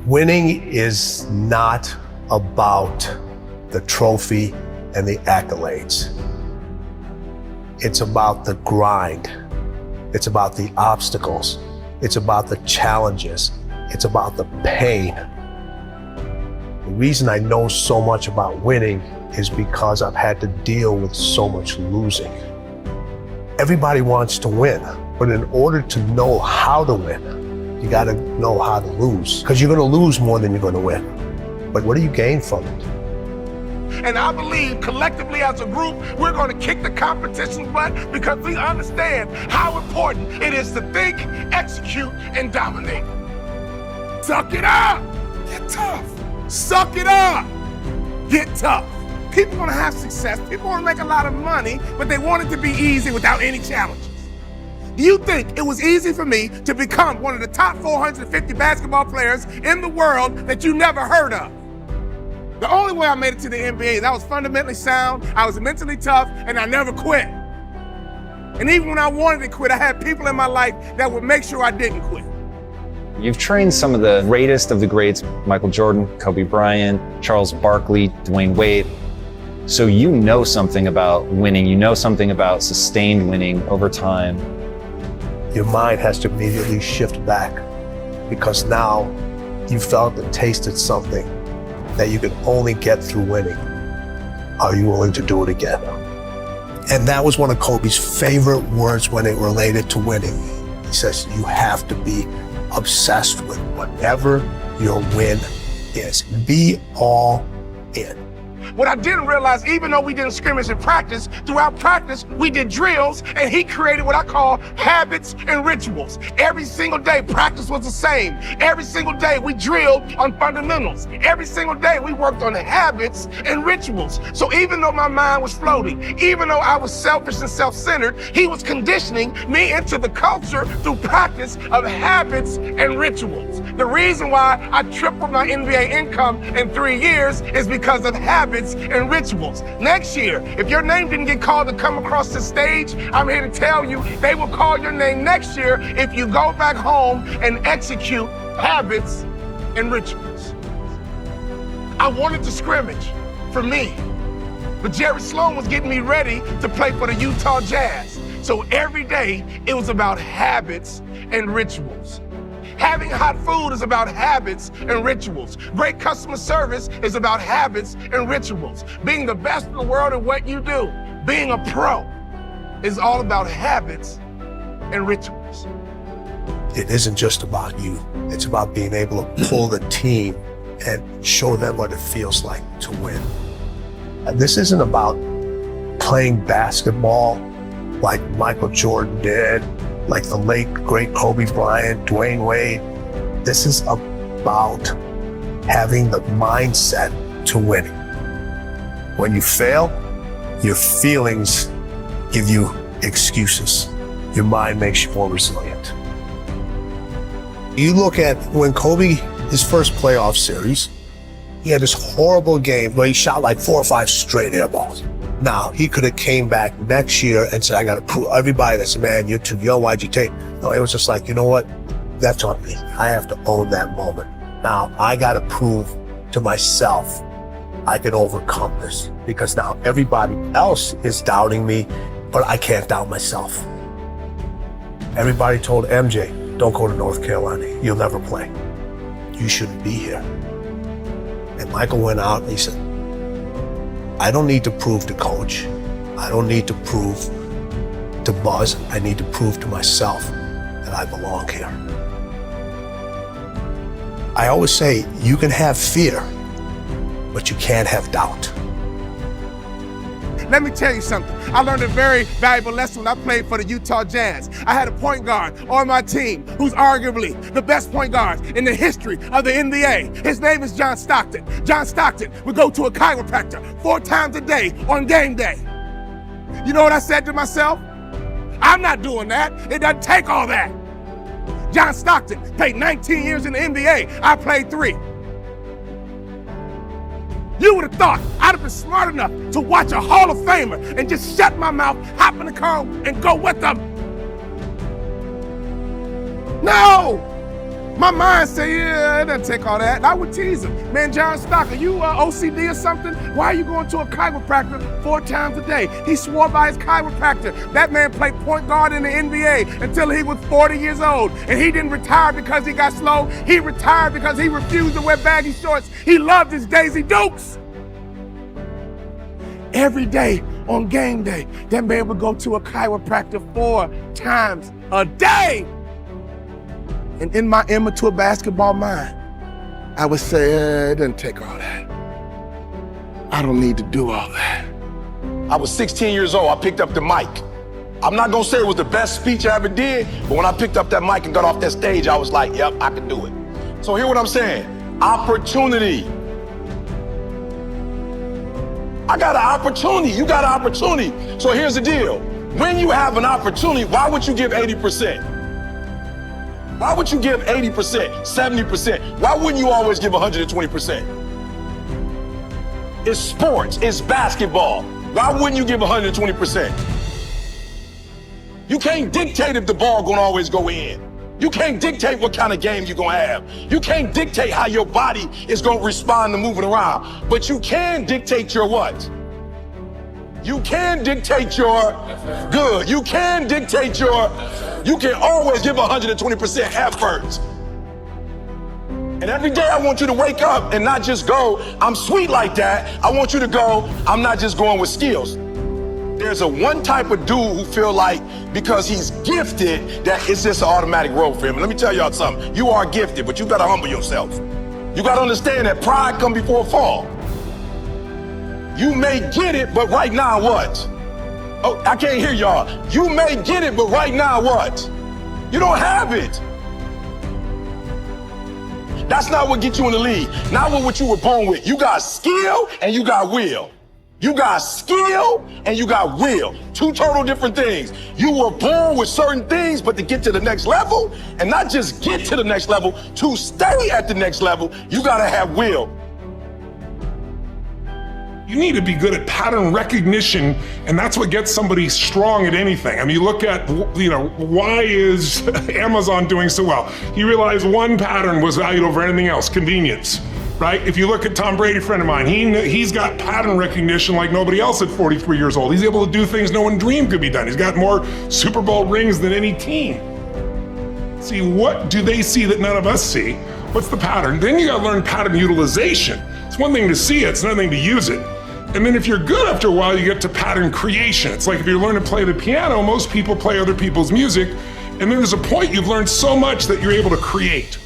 Winning is not about the trophy and the accolades. It's about the grind. It's about the obstacles. It's about the challenges. It's about the pain. The reason I know so much about winning is because I've had to deal with so much losing. Everybody wants to win, but in order to know how to win, you gotta know how to lose, because you're gonna lose more than you're gonna win. But what do you gain from it? And I believe collectively as a group, we're gonna kick the competition's butt because we understand how important it is to think, execute, and dominate. Suck it up, get tough. Suck it up, get tough. People wanna have success, people wanna make a lot of money, but they want it to be easy without any challenges. Do you think it was easy for me to become one of the top 450 basketball players in the world that you never heard of? The only way I made it to the NBA is I was fundamentally sound, I was mentally tough, and I never quit. And even when I wanted to quit, I had people in my life that would make sure I didn't quit. You've trained some of the greatest of the greats, Michael Jordan, Kobe Bryant, Charles Barkley, Dwayne Wade. So you know something about winning, you know something about sustained winning over time. Your mind has to immediately shift back because now you felt and tasted something that you can only get through winning. Are you willing to do it again? And that was one of Kobe's favorite words when it related to winning. He says, you have to be obsessed with whatever your win is. Be all in. What I didn't realize, even though we didn't scrimmage in practice, throughout practice, we did drills, and he created what I call habits and rituals. Every single day, practice was the same. Every single day, we drilled on fundamentals. Every single day, we worked on habits and rituals. So even though my mind was floating, even though I was selfish and self-centered, he was conditioning me into the culture through practice of habits and rituals. The reason why I tripled my NBA income in 3 years is because of habits and rituals. Next year, if your name didn't get called to come across the stage, I'm here to tell you they will call your name next year if you go back home and execute habits and rituals. I wanted to scrimmage for me, but Jerry Sloan was getting me ready to play for the Utah Jazz. So every day it was about habits and rituals. Having hot food is about habits and rituals. Great customer service is about habits and rituals. Being the best in the world at what you do, being a pro, is all about habits and rituals. It isn't just about you. It's about being able to pull the team and show them what it feels like to win. And this isn't about playing basketball like Michael Jordan did, like the late, great Kobe Bryant, Dwayne Wade. This is about having the mindset to win. When you fail, your feelings give you excuses. Your mind makes you more resilient. You look at when Kobe, his first playoff series, he had this horrible game where he shot like 4 or 5 straight air balls. Now, he could have came back next year and said, I got to prove everybody that's, man, you're too young, why'd you take? No, it was just like, you know what? That's on me. I have to own that moment. Now, I got to prove to myself I can overcome this because now everybody else is doubting me, but I can't doubt myself. Everybody told MJ, don't go to North Carolina. You'll never play. You shouldn't be here. And Michael went out and he said, I don't need to prove to coach. I don't need to prove to Buzz. I need to prove to myself that I belong here. I always say you can have fear, but you can't have doubt. Let me tell you something. I learned a very valuable lesson when I played for the Utah Jazz. I had a point guard on my team who's arguably the best point guard in the history of the NBA. His name is John Stockton. John Stockton would go to a chiropractor 4 times a day on game day. You know what I said to myself? I'm not doing that. It doesn't take all that. John Stockton played 19 years in the NBA. I played 3. You would have thought I'd have been smart enough to watch a Hall of Famer and just shut my mouth, hop in the car, and go with them. No! My mind say, yeah, it doesn't take all that. And I would tease him. Man, John Stock, are you OCD or something? Why are you going to a chiropractor 4 times a day? He swore by his chiropractor. That man played point guard in the NBA until he was 40 years old. And he didn't retire because he got slow. He retired because he refused to wear baggy shorts. He loved his Daisy Dukes. Every day on game day, that man would go to a chiropractor 4 times a day. And in my immature basketball mind, I would say, it doesn't take all that. I don't need to do all that. I was 16 years old, I picked up the mic. I'm not gonna say it was the best speech I ever did, but when I picked up that mic and got off that stage, I was like, yep, I can do it. So hear what I'm saying, opportunity. I got an opportunity, you got an opportunity. So here's the deal, when you have an opportunity, why would you give 80%? Why would you give 80%, 70%? Why wouldn't you always give 120%? It's sports, it's basketball. Why wouldn't you give 120%? You can't dictate if the ball gonna always go in. You can't dictate what kind of game you're gonna have. You can't dictate how your body is gonna respond to moving around. But you can dictate your what? You can dictate your good. You can dictate your, you can always give 120% effort. And every day I want you to wake up and not just go, I'm sweet like that. I want you to go, I'm not just going with skills. There's a one type of dude who feel like because he's gifted that it's just an automatic road for him. And let me tell y'all something. You are gifted, but you gotta humble yourself. You gotta understand that pride comes before a fall. You may get it, but right now what? Oh, I can't hear y'all. You may get it, but right now what? You don't have it. That's not what gets you in the league. Not what you were born with. You got skill and you got will. You got skill and you got will. 2 total different things. You were born with certain things, but to get to the next level, and not just get to the next level, to stay at the next level, you gotta have will. You need to be good at pattern recognition, and that's what gets somebody strong at anything. I mean, you look at, why is Amazon doing so well? He realized one pattern was valued over anything else, convenience, right? If you look at Tom Brady, a friend of mine, he's got pattern recognition like nobody else at 43 years old. He's able to do things no one dreamed could be done. He's got more Super Bowl rings than any team. See, what do they see that none of us see? What's the pattern? Then you gotta learn pattern utilization. It's one thing to see it, it's another thing to use it. And then if you're good after a while, you get to pattern creation. It's like if you learn to play the piano, most people play other people's music, and then there's a point you've learned so much that you're able to create.